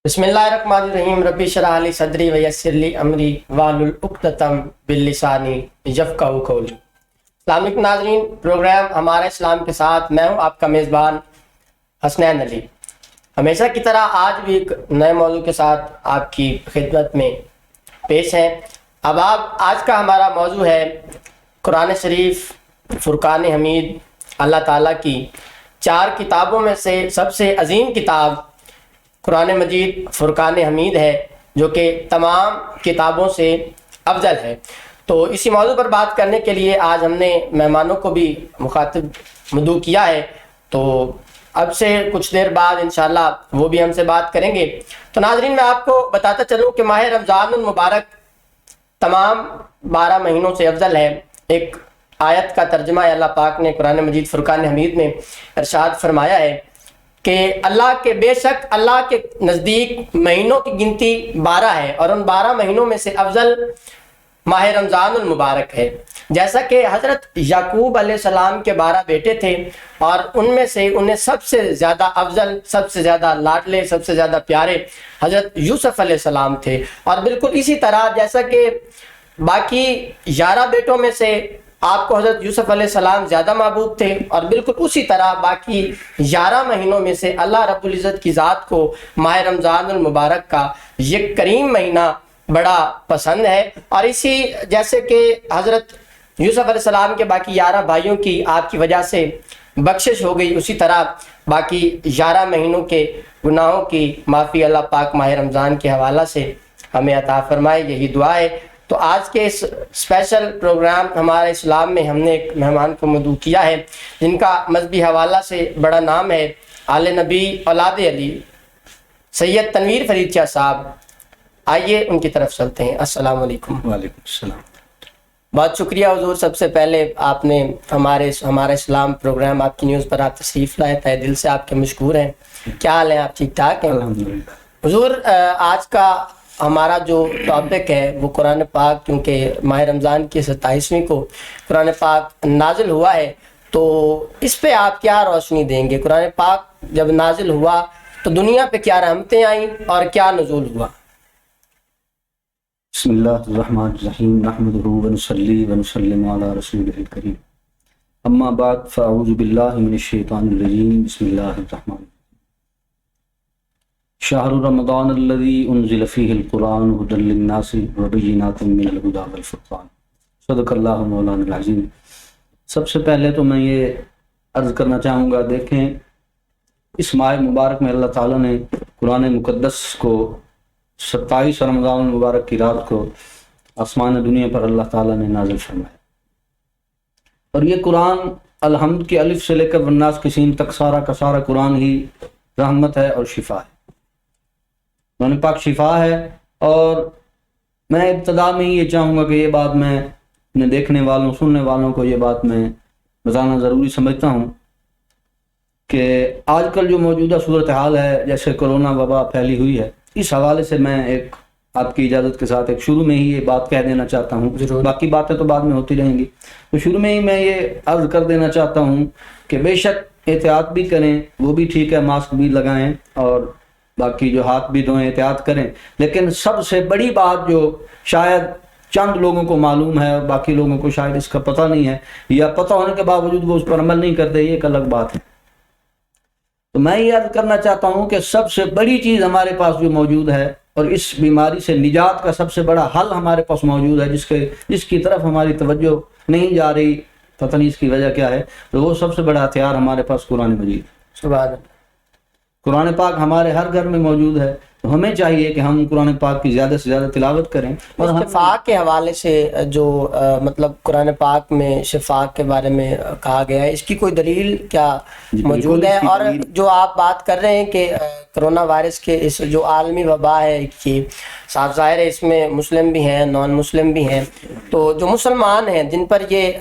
بسم اللہ الرحمن الرحیم رب اشرح لی صدری ویسر لی امری واحلل عقدۃ من لسانی یفقہوا قولی۔ اسلامک ناظرین، پروگرام ہمارا اسلام کے ساتھ میں ہوں آپ کا میزبان حسنین علی۔ ہمیشہ کی طرح آج بھی ایک نئے موضوع کے ساتھ آپ کی خدمت میں پیش ہیں۔ اب آج کا ہمارا موضوع ہے قرآن شریف فرقان حمید، اللہ تعالیٰ کی 4 کتابوں میں سے سب سے عظیم کتاب قرآن مجید فرقان حمید ہے، جو کہ تمام کتابوں سے افضل ہے۔ تو اسی موضوع پر بات کرنے کے لیے آج ہم نے مہمانوں کو بھی مخاطب مدعو کیا ہے، تو اب سے کچھ دیر بعد انشاءاللہ وہ بھی ہم سے بات کریں گے۔ تو ناظرین، میں آپ کو بتاتا چلوں کہ ماہ رمضان المبارک تمام 12 مہینوں سے افضل ہے۔ ایک آیت کا ترجمہ ہے، اللہ پاک نے قرآن مجید فرقان حمید میں ارشاد فرمایا ہے کہ بے شک اللہ کے نزدیک مہینوں کی گنتی 12 ہے، اور ان 12 مہینوں میں سے افضل ماہ رمضان المبارک ہے۔ جیسا کہ حضرت یعقوب علیہ السلام کے 12 بیٹے تھے، اور ان میں سے انہیں سب سے زیادہ افضل، سب سے زیادہ لاڈلے، سب سے زیادہ پیارے حضرت یوسف علیہ السلام تھے۔ اور بالکل اسی طرح جیسا کہ باقی 11 بیٹوں میں سے آپ کو حضرت یوسف علیہ السلام زیادہ محبوب تھے، اور بالکل اسی طرح باقی 11 مہینوں میں سے اللہ رب العزت کی ذات کو ماہ رمضان المبارک کا یہ کریم مہینہ بڑا پسند ہے۔ اور اسی جیسے کہ حضرت یوسف علیہ السلام کے باقی 11 بھائیوں کی آپ کی وجہ سے بخشش ہو گئی، اسی طرح باقی 11 مہینوں کے گناہوں کی معافی اللہ پاک ماہ رمضان کے حوالہ سے ہمیں عطا فرمائے، یہی دعا ہے۔ تو آج کے اس اسپیشل پروگرام ہمارے اسلام میں ہم نے ایک مہمان کو مدعو کیا ہے، جن کا مذہبی حوالہ سے بڑا نام ہے، آل نبی اولاد علی سید تنویر فرید شاہ صاحب۔ آئیے ان کی طرف چلتے ہیں۔ السلام علیکم۔ وعلیکم السلام۔ بہت شکریہ حضور، سب سے پہلے آپ نے ہمارا اسلام پروگرام آپ کی نیوز پر آپ تشریف لائے، تہ دل سے آپ کے مشکور ہیں۔ کیا حال ہیں آپ؟ ٹھیک ٹھاک ہیں؟ الحمدللہ۔ حضور، آج کا ہمارا جو ٹاپک ہے وہ قرآن پاک، کیونکہ ماہ رمضان کی 27ویں کو قرآن پاک نازل ہوا ہے، تو اس پہ آپ کیا روشنی دیں گے؟ قرآن پاک جب نازل ہوا تو دنیا پہ کیا رحمتیں آئیں اور کیا نزول ہوا؟ بسم اللہ الرحمن الرحیم، نحمدہ ونصلی ونسلم علی رسولہ الکریم، اما بعد فاعوذ باللہ من الشیطان الرجیم، بسم اللہ الرحمن الرحیم۔ شہر رمضان الذی انزل فیہ القرآن ھدی للناس وبینات من الھدی والفرقان، صدق اللہ مولانا العظیم۔ سب سے پہلے تو میں یہ عرض کرنا چاہوں گا، دیکھیں اس ماہ مبارک میں اللہ تعالیٰ نے قرآن مقدس کو 27 رمضان المبارک کی رات کو آسمان دنیا پر اللہ تعالیٰ نے نازل فرمایا، اور یہ قرآن الحمد کے الف سے لے کر والناس کی سین تک سارا کا سارا قرآن ہی رحمت ہے اور شفا ہے، قرآن پاک شفا ہے۔ اور میں ابتدا میں یہ چاہوں گا کہ یہ بات میں اپنے دیکھنے والوں سننے والوں کو یہ بات میں بتانا ضروری سمجھتا ہوں کہ آج کل جو موجودہ صورتحال ہے، جیسے کرونا وبا پھیلی ہوئی ہے، اس حوالے سے میں ایک آپ کی اجازت کے ساتھ ایک شروع میں ہی یہ بات کہہ دینا چاہتا ہوں، باقی باتیں تو بعد میں ہوتی رہیں گی۔ تو شروع میں ہی میں یہ عرض کر دینا چاہتا ہوں کہ بے شک احتیاط بھی کریں، وہ بھی ٹھیک ہے، ماسک بھی لگائیں، اور باقی جو ہاتھ بھی دھوئیں، احتیاط کریں۔ لیکن سب سے بڑی بات جو شاید چند لوگوں کو معلوم ہے اور باقی لوگوں کو شاید اس کا پتہ نہیں ہے، یا پتہ ہونے کے باوجود وہ اس پر عمل نہیں کرتے، یہ ایک الگ بات ہے۔ تو میں یہ عرض کرنا چاہتا ہوں کہ سب سے بڑی چیز ہمارے پاس جو موجود ہے، اور اس بیماری سے نجات کا سب سے بڑا حل ہمارے پاس موجود ہے، جس کی طرف ہماری توجہ نہیں جا رہی، پتہ نہیں اس کی وجہ کیا ہے، تو وہ سب سے بڑا ہتھیار ہمارے پاس قرآن مجید۔ سبحان اللہ۔ قرآن پاک ہمارے ہر گھر میں موجود ہے، تو ہمیں چاہیے کہ ہم قرآن پاک کی زیادہ سے زیادہ تلاوت کریں۔ اور شفا کے حوالے سے جو مطلب قرآن پاک میں شفا کے بارے میں کہا گیا ہے، اس کی کوئی دلیل کیا موجود ہے؟ اور جو آپ بات کر رہے ہیں کہ کرونا وائرس کے اس جو عالمی وبا ہے، کہ صاف ظاہر ہے اس میں مسلم بھی ہیں، نان مسلم بھی ہیں، تو جو مسلمان ہیں جن پر یہ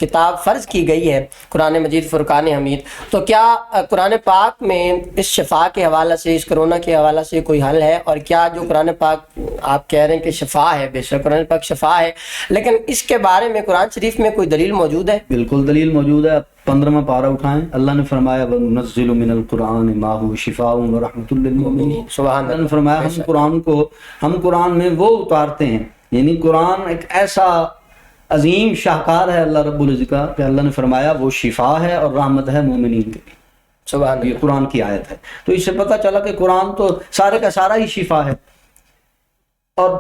کتاب فرض کی گئی ہے قرآن مجید فرقان حمید، تو کیا قرآن پاک میں اس شفا کے حوالے سے، اس کرونا کے حوالے سے کوئی حل ہے؟ اور کیا جو قرآن پاک آپ کہہ رہے ہیں کہ شفا ہے، بے شک قرآن پاک شفا ہے، لیکن اس کے بارے میں قرآن شریف میں کوئی دلیل موجود ہے؟ بالکل دلیل موجود ہے۔ 15واں پارہ اٹھائیں, اللہ نے فرمایا وَنُنَزِّلُ مِنَ الْقُرْآنِ مَا هُوَ شِفَاءٌ وَرَحْمَةٌ لِّلْمُؤْمِنِينَ. سبحان اللہ اللہ. نے فرمایا ہم قرآن میں وہ اتارتے ہیں, یعنی قرآن ایک ایسا عظیم شاہکار ہے اللہ رب العزت کا کہ اللہ نے فرمایا وہ شفا ہے اور رحمت ہے مومنین کے لیے. سبحان یہ اللہ. قرآن کی آیت ہے. تو اس سے پتہ چلا کہ قرآن تو سارے کا سارا ہی شفا ہے. اور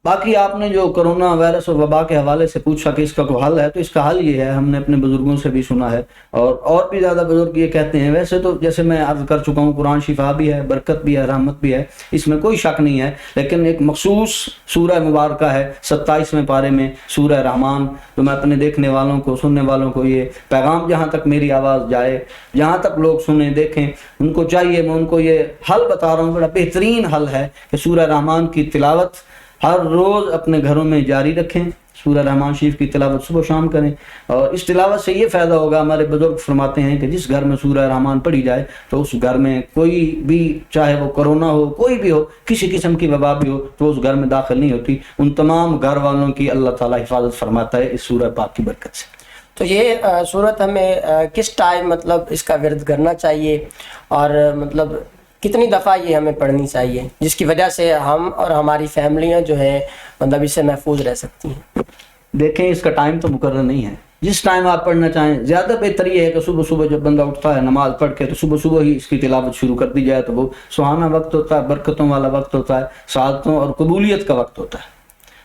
باقی آپ نے جو کرونا وائرس اور وبا کے حوالے سے پوچھا کہ اس کا کوئی حل ہے, تو اس کا حل یہ ہے, ہم نے اپنے بزرگوں سے بھی سنا ہے اور بھی زیادہ بزرگ یہ کہتے ہیں. ویسے تو جیسے میں عرض کر چکا ہوں قرآن شفا بھی ہے, برکت بھی ہے, رحمت بھی ہے, اس میں کوئی شک نہیں ہے. لیکن ایک مخصوص سورہ مبارکہ ہے 27ویں پارے میں سورہ رحمان, تو میں اپنے دیکھنے والوں کو سننے والوں کو یہ پیغام جہاں تک میری آواز جائے, جہاں تک لوگ سنیں دیکھیں, ان کو چاہیے, میں ان کو یہ حل بتا رہا ہوں, بڑا بہترین حل ہے کہ سورہ رحمان کی تلاوت ہر روز اپنے گھروں میں جاری رکھیں. سورہ رحمان شریف کی تلاوت صبح و شام کریں, اور اس تلاوت سے یہ فائدہ ہوگا. ہمارے بزرگ فرماتے ہیں کہ جس گھر میں سورہ رحمان پڑھی جائے تو اس گھر میں کوئی بھی, چاہے وہ کرونا ہو, کوئی بھی ہو, کسی قسم کی وبا بھی ہو, تو اس گھر میں داخل نہیں ہوتی. ان تمام گھر والوں کی اللہ تعالیٰ حفاظت فرماتا ہے اس سورہ پاک کی برکت سے. تو یہ صورت ہمیں کس ٹائم مطلب اس کا ورد کرنا چاہیے, اور مطلب کتنی دفعہ یہ ہمیں پڑھنی چاہیے, جس کی وجہ سے ہم اور ہماری فیملیاں جو ہیں مطلب اس سے محفوظ رہ سکتی ہیں؟ دیکھیں اس کا ٹائم تو مقرر نہیں ہے, جس ٹائم آپ پڑھنا چاہیں. زیادہ بہتر یہ ہے کہ صبح صبح جب بندہ اٹھتا ہے نماز پڑھ کے, تو صبح صبح ہی اس کی تلاوت شروع کر دی جائے, تو وہ سہانا وقت ہوتا ہے, برکتوں والا وقت ہوتا ہے, سعادتوں اور قبولیت کا وقت ہوتا ہے.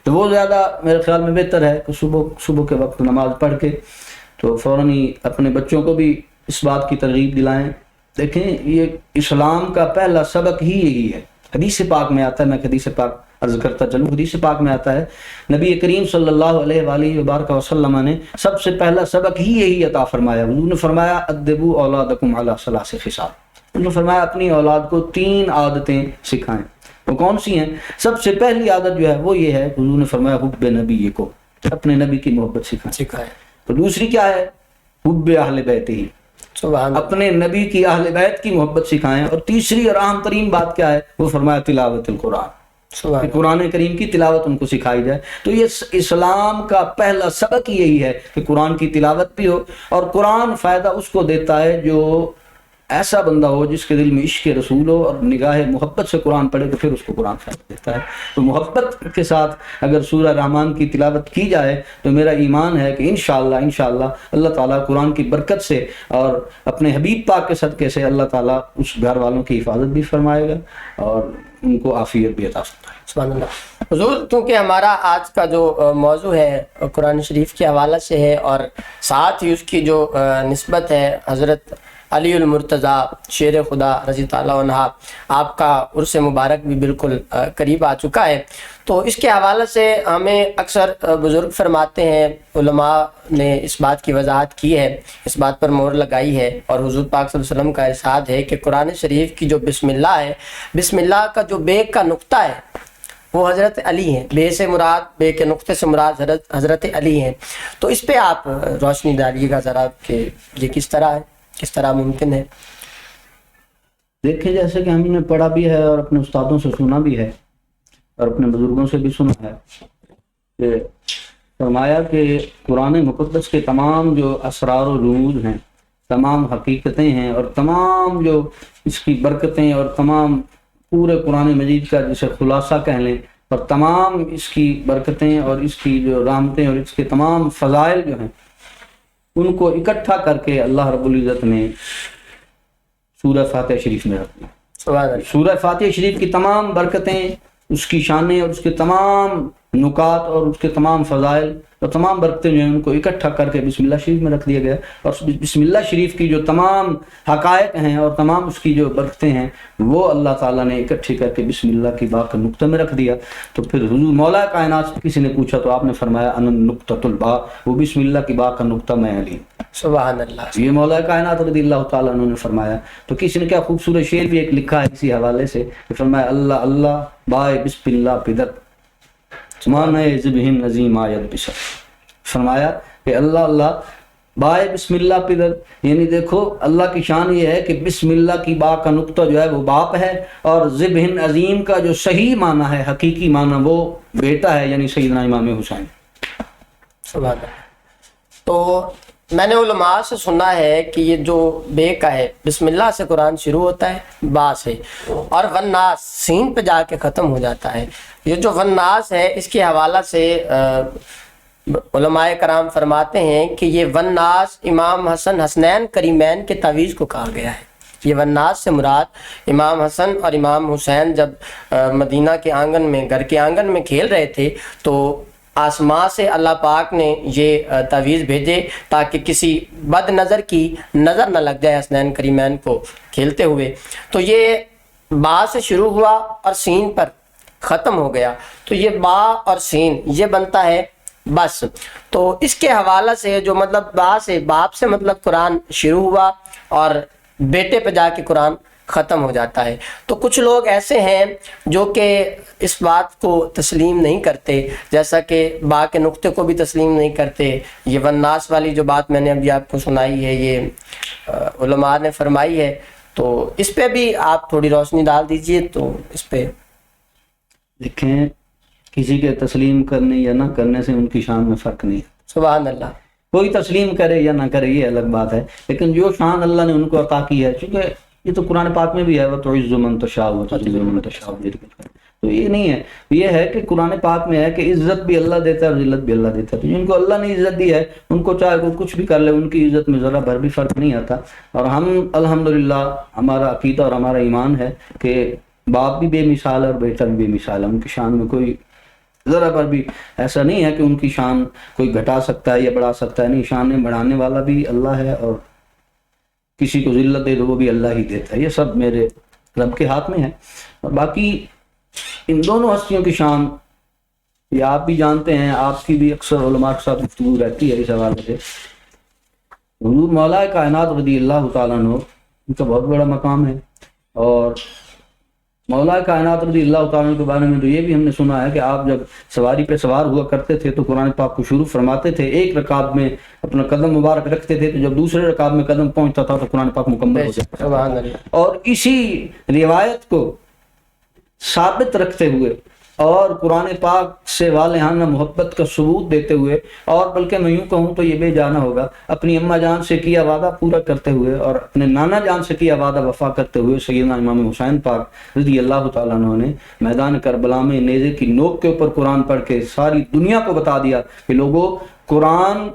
تو وہ زیادہ میرے خیال میں بہتر ہے کہ صبح کے وقت نماز پڑھ کے تو فوراً ہی اپنے بچوں کو بھی اس بات کی ترغیب دلائیں. دیکھیں یہ اسلام کا پہلا سبق ہی یہی ہے. حدیث پاک میں آتا ہے, میں حدیث پاک عرض کرتا چلوں, حدیث پاک میں آتا ہے نبی کریم صلی اللہ علیہ وآلہ وبارک وسلم نے سب سے پہلا سبق ہی یہی عطا فرمایا. حضور نے فرمایا ادبوا اولادکم علی ثلاث خصال. انہوں نے فرمایا اپنی اولاد کو 3 عادتیں سکھائیں. وہ کون سی ہیں؟ سب سے پہلی عادت جو ہے وہ یہ ہے, حضور نے فرمایا حب نبی کو, اپنے نبی کی محبت سکھائیں. تو دوسری کیا ہے؟ حب اہل بیت ہی, اپنے نبی کی اہل بیت کی محبت سکھائیں. اور تیسری اور اہم ترین بات کیا ہے؟ وہ فرمایا تلاوت القرآن, کہ قرآن کریم کی تلاوت ان کو سکھائی جائے. تو یہ اسلام کا پہلا سبق یہی ہے کہ قرآن کی تلاوت بھی ہو. اور قرآن فائدہ اس کو دیتا ہے جو ایسا بندہ ہو جس کے دل میں عشق رسول ہو اور نگاہ محبت سے قرآن پڑھے, تو پھر اس کو قرآن فائدہ دیتا ہے. تو محبت کے ساتھ اگر سورہ رحمان کی تلاوت کی جائے تو میرا ایمان ہے کہ انشاءاللہ اللہ تعالیٰ قرآن کی برکت سے اور اپنے حبیب پاک کے صدقے سے اللہ تعالیٰ اس گھر والوں کی حفاظت بھی فرمائے گا اور ان کو عافیت بھی عطا فرمائے گا. سبحان اللہ. حضور, کیونکہ ہمارا آج کا جو موضوع ہے قرآن شریف کے حوالے سے ہے, اور ساتھ ہی اس کی جو نسبت ہے حضرت علی المرتضیٰ شیر خدا رضی اللہ عنہ, آپ کا عرس مبارک بھی بالکل قریب آ چکا ہے, تو اس کے حوالے سے ہمیں اکثر بزرگ فرماتے ہیں, علماء نے اس بات کی وضاحت کی ہے, اس بات پر مہر لگائی ہے, اور حضور پاک صلی اللہ علیہ وسلم کا ارشاد ہے کہ قرآن شریف کی جو بسم اللہ ہے, بسم اللہ کا جو بے کا نقطہ ہے وہ حضرت علی ہیں. بے سے مراد, بے کے نقطے سے مراد حضرت علی ہیں. تو اس پہ آپ روشنی ڈالیے گا ذرا کہ یہ کس طرح ہے, کس طرح ممکن ہے؟ دیکھیں جیسے کہ ہم نے پڑھا بھی ہے اور اپنے استادوں سے سنا بھی ہے اور اپنے بزرگوں سے بھی سنا ہے کہ فرمایا کہ قرآن مقدس کے تمام جو اسرار و رموز ہیں, تمام حقیقتیں ہیں, اور تمام جو اس کی برکتیں اور تمام پورے قرآن مجید کا جسے خلاصہ کہہ لیں, اور تمام اس کی برکتیں اور اس کی جو رحمتیں اور اس کے تمام فضائل جو ہیں ان کو اکٹھا کر کے اللہ رب العزت نے سورہ فاتحہ شریف میں رکھ دیا. سورہ فاتحہ شریف کی تمام برکتیں, اس کی شانیں اور اس کے تمام نکات اور اس کے تمام فضائل اور تمام برکتیں جو ہیں ان کو اکٹھا کر کے بسم اللہ شریف میں رکھ دیا گیا. اور بسم اللہ شریف کی جو تمام حقائق ہیں اور تمام اس کی جو برکتیں ہیں وہ اللہ تعالیٰ نے اکٹھی کر کے بسم اللہ کی با کا نقطہ میں رکھ دیا. تو پھر حضور مولا کائنات سے کسی نے پوچھا تو آپ نے فرمایا ان نقطۃ البا, وہ بسم اللہ کی با کا نقطہ میں علی. سبحان اللہ. یہ مولا کائنات رضی اللہ تعالیٰ عنہ نے فرمایا. تو کسی نے کیا خوبصورت شعر بھی ایک لکھا ہے اسی حوالے سے, فرمایا اللہ اللہ بائے بسم اللہ پدر مانے ذبہن عظیم آیت بشر. فرمایا کہ اللہ اللہ بائے بسم اللہ پدر, یعنی دیکھو اللہ کی شان یہ ہے کہ بسم اللہ کی با کا نقطہ جو ہے وہ باپ ہے, اور ذبہن عظیم کا جو صحیح معنی ہے, حقیقی معنی, وہ بیٹا ہے, یعنی سیدنا امام حسین. سبحان اللہ. تو میں نے علماء سے سنا ہے کہ یہ جو بے کا ہے بسم اللہ سے قرآن شروع ہوتا ہے با سے، اور والناس سین پہ جا کے ختم ہو جاتا ہے۔ یہ جو والناس ہے اس کے حوالہ سے علماء کرام فرماتے ہیں کہ یہ والناس امام حسن حسنین کریمین کے تعویذ کو کہا گیا ہے۔ یہ والناس سے مراد امام حسن اور امام حسین جب مدینہ کے آنگن میں، گھر کے آنگن میں کھیل رہے تھے تو آسمان سے اللہ پاک نے یہ تعویذ بھیجے تاکہ کسی بد نظر کی نظر نہ لگ جائے حسنین کریمین کو کھیلتے ہوئے۔ تو یہ با سے شروع ہوا اور سین پر ختم ہو گیا، تو یہ با اور سین یہ بنتا ہے بس۔ تو اس کے حوالہ سے جو مطلب با سے، باپ سے مطلب قرآن شروع ہوا اور بیٹے پہ جا کے قرآن ختم ہو جاتا ہے۔ تو کچھ لوگ ایسے ہیں جو کہ اس بات کو تسلیم نہیں کرتے، جیسا کہ با کے نقطے کو بھی تسلیم نہیں کرتے۔ یہ والناس والی جو بات میں نے ابھی آپ کو سنائی ہے یہ علماء نے فرمائی ہے، تو اس پہ بھی آپ تھوڑی روشنی ڈال دیجئے۔ تو اس پہ دیکھیں، کسی کے تسلیم کرنے یا نہ کرنے سے ان کی شان میں فرق نہیں ہے۔ سبحان اللہ۔ کوئی تسلیم کرے یا نہ کرے یہ الگ بات ہے، لیکن جو شان اللہ نے ان کو عطا کی ہے، چونکہ یہ تو قرآن پاک میں بھی ہے وَتُعِزُّ مَن تَشَاءُ وَتُذِلُّ مَن تَشَاءُ، تو یہ نہیں ہے، یہ ہے کہ قرآن پاک میں ہے کہ عزت بھی اللہ دیتا ہے اور ذلت بھی اللہ دیتا ہے۔ تو جن کو اللہ نے عزت دی ہے ان کو چاہے وہ کچھ بھی کر لے، ان کی عزت میں ذرا بھر بھی فرق نہیں آتا۔ اور ہم الحمدللہ ہمارا عقیدہ اور ہمارا ایمان ہے کہ باپ بھی بے مثال ہے اور بیٹا بھی بے مثال ہے، ان کی شان میں کوئی ذرا پر بھی ایسا نہیں ہے کہ ان کی شان کوئی گھٹا سکتا ہے یا بڑھا سکتا ہے، نہیں، شان بڑھانے والا بھی اللہ ہے اور کسی کو ذلت دے دو وہ بھی اللہ ہی دیتا ہے، یہ سب میرے رب کے ہاتھ میں ہے۔ اور باقی ان دونوں ہستیوں کی شان یہ آپ بھی جانتے ہیں، آپ کی بھی اکثر علماء کے ساتھ گفتگو رہتی ہے اس حوالے سے۔ حضور مولا کائنات رضی اللہ تعالیٰ عنہ ان کا بہت بڑا مقام ہے، اور مولا کائنات رضی اللہ تعالیٰ عنہ کے بارے میں تو یہ بھی ہم نے سنا ہے کہ آپ جب سواری پہ سوار ہوا کرتے تھے تو قرآن پاک کو شروع فرماتے تھے، ایک رکعت میں اپنا قدم مبارک رکھتے تھے، تو جب دوسرے رکعت میں قدم پہنچتا تھا تو قرآن پاک مکمل ہو جاتا سبحان تھا۔ اللہ۔ اور اسی روایت کو ثابت رکھتے ہوئے اور قرآن پاک سے والہانہ محبت کا ثبوت دیتے ہوئے، اور بلکہ میں یوں کہوں تو یہ بے جانا ہوگا، اپنی اماں جان سے کیا وعدہ پورا کرتے ہوئے اور اپنے نانا جان سے کیا وعدہ وفا کرتے ہوئے سیدنا امام حسین پاک رضی اللہ تعالیٰ عنہ نے میدان کربلا میں نیزے کی نوک کے اوپر قرآن پڑھ کے ساری دنیا کو بتا دیا کہ لوگوں، قرآن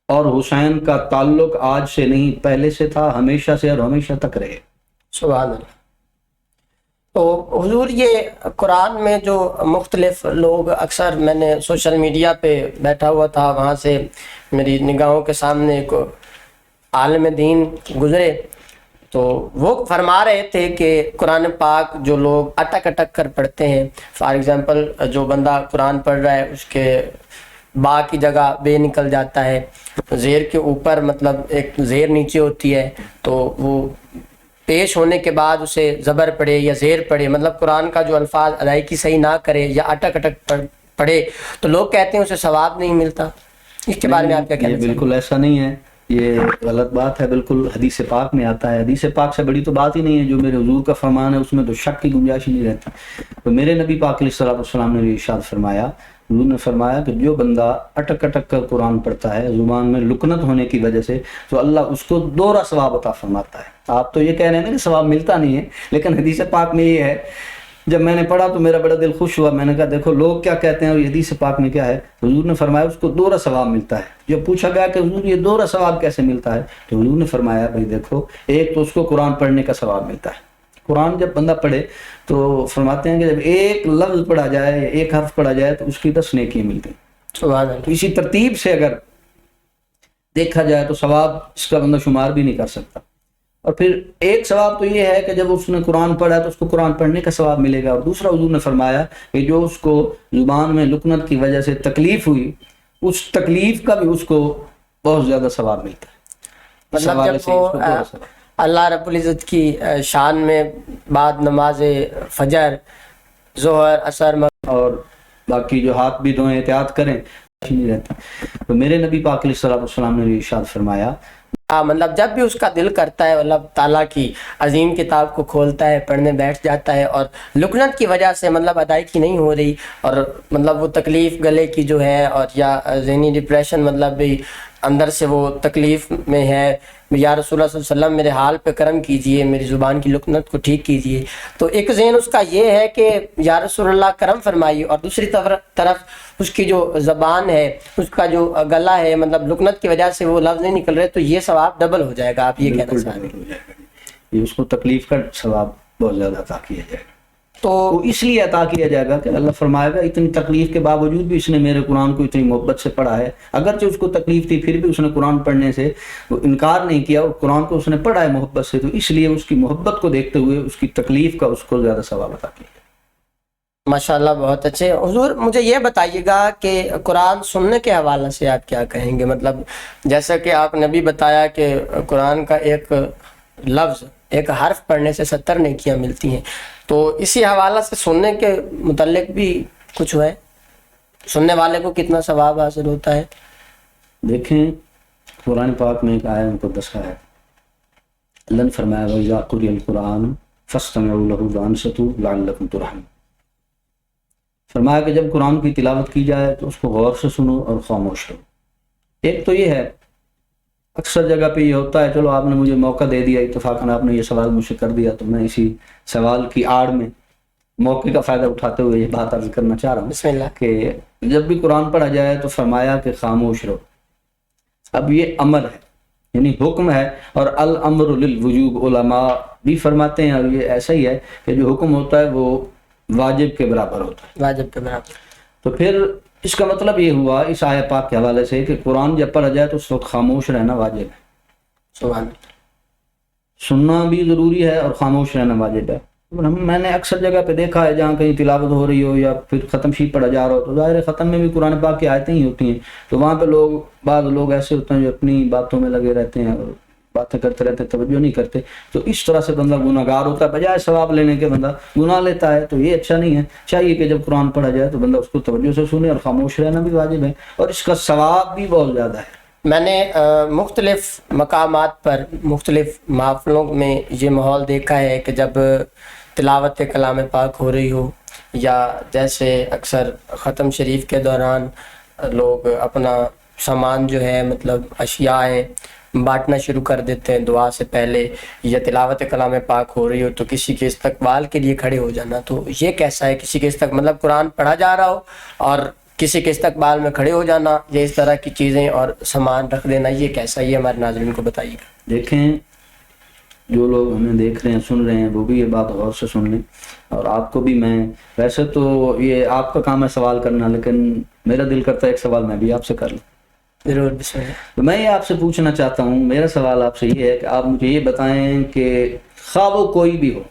اور حسین کا تعلق آج سے نہیں، پہلے سے تھا، ہمیشہ سے اور ہمیشہ تک رہے۔ سبحان اللہ۔ تو حضور یہ قرآن میں جو مختلف لوگ، اکثر میں نے سوشل میڈیا پہ بیٹھا ہوا تھا، وہاں سے میری نگاہوں کے سامنے ایک عالم دین گزرے، تو وہ فرما رہے تھے کہ قرآن پاک جو لوگ اٹک اٹک کر پڑھتے ہیں، فار ایگزامپل جو بندہ قرآن پڑھ رہا ہے اس کے با کی جگہ بے نکل جاتا ہے، زیر کے اوپر مطلب ایک زیر نیچے ہوتی ہے، تو وہ پیش ہونے کے بعد اسے زبر پڑھے یا زیر پڑھے، مطلب قرآن کا جو الفاظ ادائیگی صحیح نہ کرے یا اٹک اٹک پڑھے تو لوگ کہتے ہیں اسے ثواب نہیں ملتا۔ اس کے بارے میں آپ کیا کہنا یہ بالکل ایسا نہیں ہے، یہ غلط بات ہے، بالکل حدیث پاک میں آتا ہے، حدیث پاک سے بڑی تو بات ہی نہیں ہے، جو میرے حضور کا فرمان ہے اس میں تو شک کی گنجائش ہی نہیں رہتی۔ تو میرے نبی پاک علیہ الصلوۃ والسلام نے ارشاد فرمایا، حضور نے فرمایا کہ جو بندہ اٹک اٹک کر قرآن پڑھتا ہے زبان میں لکنت ہونے کی وجہ سے، تو اللہ اس کو دوہرا ثواب عطا فرماتا ہے۔ آپ تو یہ کہہ رہے ہیں نا کہ ثواب ملتا نہیں ہے، لیکن حدیث پاک میں یہ ہے، جب میں نے پڑھا تو میرا بڑا دل خوش ہوا، میں نے کہا دیکھو لوگ کیا کہتے ہیں اور حدیث پاک میں کیا ہے۔ حضور نے فرمایا اس کو دوہرا ثواب ملتا ہے۔ جب پوچھا گیا کہ حضور یہ دوہرا ثواب کیسے ملتا ہے، تو حضور نے فرمایا بھائی دیکھو، ایک تو اس کو قرآن پڑھنے کا ثواب ملتا ہے، قرآن جب بندہ پڑھے تو فرماتے ہیں کہ جب ایک لفظ پڑھا جائے، ایک حرف پڑھا جائے تو اس کی 10 نیکیاں ملتی ہیں۔ سبحان اللہ۔ تو اسی ترتیب سے اگر دیکھا جائے تو ثواب اس کا بندہ شمار بھی نہیں کر سکتا۔ اور پھر ایک ثواب تو یہ ہے کہ جب اس نے قرآن پڑھا تو اس کو قرآن پڑھنے کا ثواب ملے گا، اور دوسرا حضور نے فرمایا کہ جو اس کو زبان میں لکنت کی وجہ سے تکلیف ہوئی، اس تکلیف کا بھی اس کو بہت زیادہ ثواب ملتا ہے۔ مطلب جب وہ اللہ رب العزت کی شان میں بعد نماز فجر، ظہر، عصر اور باقی جو ہاتھ بھی دھوئیں، احتیاط کریں، نہیں رہتا۔ تو میرے نبی پاک علیہ الصلوۃ والسلام نے ارشاد فرمایا، مطلب جب بھی اس کا دل کرتا ہے اللہ تعالیٰ کی عظیم کتاب کو کھولتا ہے، پڑھنے بیٹھ جاتا ہے، اور لکنت کی وجہ سے مطلب ادائیگی نہیں ہو رہی، اور مطلب وہ تکلیف گلے کی جو ہے، اور یا ذہنی ڈپریشن مطلب بھی اندر سے وہ تکلیف میں ہے، یا رسول اللہ صلی اللہ علیہ وسلم میرے حال پہ کرم کیجئے، میری زبان کی لکنت کو ٹھیک کیجئے، تو ایک ذہن اس کا یہ ہے کہ یا رسول اللہ کرم فرمائیے، اور دوسری طرف اس کی جو زبان ہے، اس کا جو گلا ہے، مطلب لکنت کی وجہ سے وہ لفظ نہیں نکل رہے، تو یہ ثواب ڈبل ہو جائے گا، آپ یہ کہنا بالکل چاہ رہے ہیں؟ ڈبل ہو جائے گا، یہ اس کو تکلیف کا ثواب بہت زیادہ عطا کیا جائے گا، تو وہ اس لیے عطا کیا جائے گا کہ اللہ فرمائے گا اتنی تکلیف کے باوجود بھی اس نے میرے قرآن کو اتنی محبت سے پڑھا ہے، اگرچہ اس کو تکلیف تھی پھر بھی اس نے قرآن پڑھنے سے وہ انکار نہیں کیا، اور قرآن کو اس نے پڑھا ہے محبت سے، تو اس لیے اس کی محبت کو دیکھتے ہوئے اس کی تکلیف کا اس کو زیادہ ثواب عطا کیا۔ ماشاءاللہ بہت اچھے۔ حضور مجھے یہ بتائیے گا کہ قرآن سننے کے حوالے سے آپ کیا کہیں گے؟ مطلب جیسا کہ آپ نے بھی بتایا کہ قرآن کا ایک لفظ، ایک حرف پڑھنے سے 70 نیکیاں ملتی ہیں، تو اسی حوالے سے سننے کے متعلق بھی کچھ ہے، سننے والے کو کتنا ثواب حاصل ہوتا ہے؟ دیکھیں قرآن پاک میں ایک آیت مقدس ہے، اللہ نے فرمایا وَإِذَا قُرِئَ الْقُرْآنُ فَاسْتَمِعُوا لَهُ وَأَنصِتُوا لَعَلَّكُمْ تُرْحَمُونَ، فرمایا کہ جب قرآن کی تلاوت کی جائے تو اس کو غور سے سنو اور خاموش رہو۔ ایک تو یہ ہے، اکثر جگہ پہ یہ ہوتا ہے، چلو آپ نے مجھے موقع دے دیا، اتفاقاً آپ نے یہ سوال مجھ سے کر دیا، تو میں اسی سوال کی آڑ میں موقع کا فائدہ اٹھاتے ہوئے یہ بات عرض کرنا چاہ رہا ہوں بسم اللہ۔ کہ جب بھی قرآن پڑھا جائے تو فرمایا کہ خاموش رہو۔ اب یہ امر ہے، یعنی حکم ہے، اور الامر للوجوب علماء بھی فرماتے ہیں، اور یہ ایسا ہی ہے کہ جو حکم ہوتا ہے وہ واجب کے برابر ہوتا ہے۔ واجب کے برابر۔ تو پھر اس کا مطلب یہ ہوا اس آیت پاک کے حوالے سے کہ قرآن جب پڑھا جائے تو اس وقت خاموش رہنا واجب ہے، سبحان اللہ۔ سننا بھی ضروری ہے اور خاموش رہنا واجب ہے۔ میں نے اکثر جگہ پہ دیکھا ہے جہاں کہیں تلاوت ہو رہی ہو یا پھر ختم شریف پڑھا جا رہا ہو، تو ظاہر ہے ختم میں بھی قرآن پاک کی آیتیں ہی ہوتی ہیں، تو وہاں پہ بعض لوگ ایسے ہوتے ہیں جو اپنی باتوں میں لگے رہتے ہیں اور باتیں کرتے رہتے ہیں، توجہ نہیں کرتے، تو اس طرح سے بندہ گناہ گار ہوتا ہے، بجائے ثواب لینے کے بندہ گناہ لیتا ہے، تو یہ اچھا نہیں ہے۔ چاہیے کہ جب قرآن پڑھا جائے تو بندہ اس کو توجہ سے سنے، اور خاموش رہنا بھی واجب ہے، اور اس کا ثواب بھی بہت زیادہ ہے۔ میں نے مختلف مقامات پر مختلف محفلوں میں یہ ماحول دیکھا ہے کہ جب تلاوت کلام پاک ہو رہی ہو، یا جیسے اکثر ختم شریف کے دوران لوگ اپنا سامان جو ہے، مطلب اشیاء ہیں، بانٹنا شروع کر دیتے ہیں دعا سے پہلے، یا تلاوت کلام پاک ہو رہی ہو تو کسی کے استقبال کے لیے کھڑے ہو جانا، تو یہ کیسا ہے؟ کسی کے مطلب قرآن پڑھا جا رہا ہو اور کسی کے استقبال میں کھڑے ہو جانا، یا اس طرح کی چیزیں اور سامان رکھ دینا، یہ کیسا ہے؟ یہ ہمارے ناظرین کو بتائیے گا۔ دیکھیں جو لوگ ہمیں دیکھ رہے ہیں، سن رہے ہیں، وہ بھی یہ بات غور سے سن لیں، اور آپ کو بھی میں، ویسے تو یہ آپ کا کام ہے سوال کرنا، لیکن میرا دل کرتا ہے ایک سوال میں بھی آپ سے کر لوں۔ ضرور، بسم اللہ۔ تو میں یہ آپ سے پوچھنا چاہتا ہوں، میرا سوال آپ سے یہ ہے کہ آپ مجھے یہ بتائیں کہ خواہ وہ کوئی بھی ہو،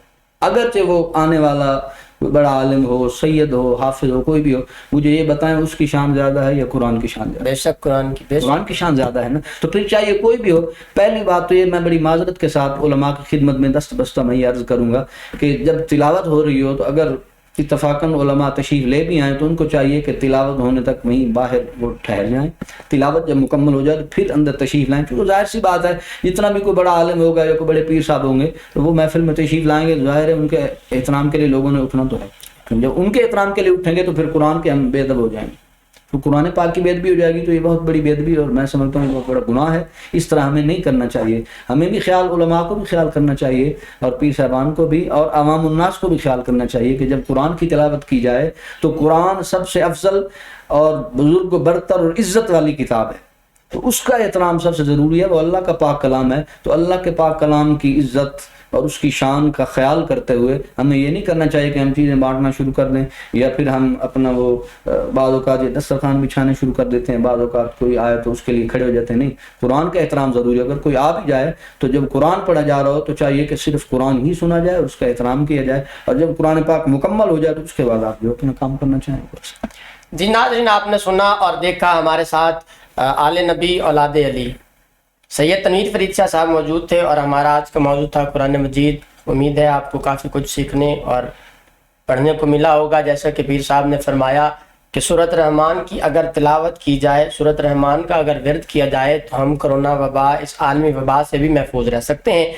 اگرچہ وہ آنے والا کوئی بڑا عالم ہو، سید ہو، حافظ ہو، کوئی بھی ہو، مجھے یہ بتائیں اس کی شان زیادہ ہے یا قرآن کی شان زیادہ ہے؟ بے شک قرآن کی، قرآن کی شان زیادہ ہے نا، تو پھر چاہیے کوئی بھی ہو۔ پہلی بات تو یہ میں بڑی معذرت کے ساتھ علماء کی خدمت میں دست بستہ میں یہ عرض کروں گا کہ جب تلاوت ہو رہی ہو تو اگر اتفاقاً علماء تشریف لے بھی آئیں تو ان کو چاہیے کہ تلاوت ہونے تک وہیں باہر وہ ٹھہر جائیں، تلاوت جب مکمل ہو جائے تو پھر اندر تشریف لائیں، کیونکہ ظاہر سی بات ہے جتنا بھی کوئی بڑا عالم ہوگا یا کوئی بڑے پیر صاحب ہوں گے تو وہ محفل میں تشریف لائیں گے، ظاہر ہے ان کے احترام کے لیے لوگوں نے اٹھنا تو ہے، جب ان کے احترام کے لیے اٹھیں گے تو پھر قرآن کے ہم بے ادب ہو جائیں گے، تو قرآن پاک کی بے ادبی ہو جائے گی، تو یہ بہت بڑی بے ادبی اور میں سمجھتا ہوں بہت بڑا گناہ ہے۔ اس طرح ہمیں نہیں کرنا چاہیے، ہمیں بھی خیال، علماء کو بھی خیال کرنا چاہیے، اور پیر صاحبان کو بھی، اور عوام الناس کو بھی خیال کرنا چاہیے کہ جب قرآن کی تلاوت کی جائے تو قرآن سب سے افضل اور بزرگ و برتر اور عزت والی کتاب ہے، تو اس کا احترام سب سے ضروری ہے، وہ اللہ کا پاک کلام ہے، تو اللہ کے پاک کلام کی عزت اور اس کی شان کا خیال کرتے ہوئے ہمیں یہ نہیں کرنا چاہیے کہ ہم چیزیں بانٹنا شروع کر دیں، یا پھر ہم اپنا وہ بعض اوقات دسترخوان بچھانے شروع کر دیتے ہیں، بعض اوقات کوئی آئے تو اس کے لیے کھڑے ہو جاتے ہیں۔ نہیں، قرآن کا احترام ضروری ہے۔ اگر کوئی آ بھی جائے تو جب قرآن پڑھا جا رہا ہو تو چاہیے کہ صرف قرآن ہی سنا جائے اور اس کا احترام کیا جائے، اور جب قرآن پاک مکمل ہو جائے تو اس کے بعد آپ جو اپنا کام کرنا چاہیں۔ جی ناظرین، آپ نے سنا اور دیکھا، ہمارے ساتھ آل نبی اولاد علی سید تنویر فرید شاہ صاحب موجود تھے، اور ہمارا آج کا موضوع تھا قرآن مجید۔ امید ہے آپ کو کافی کچھ سیکھنے اور پڑھنے کو ملا ہوگا، جیسا کہ پیر صاحب نے فرمایا کہ سورۃ رحمان کی اگر تلاوت کی جائے، سورۃ رحمان کا اگر ورد کیا جائے تو ہم کرونا وبا، اس عالمی وبا سے بھی محفوظ رہ سکتے ہیں۔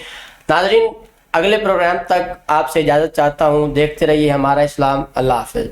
ناظرین، اگلے پروگرام تک آپ سے اجازت چاہتا ہوں، دیکھتے رہیے ہمارا اسلام۔ اللہ حافظ۔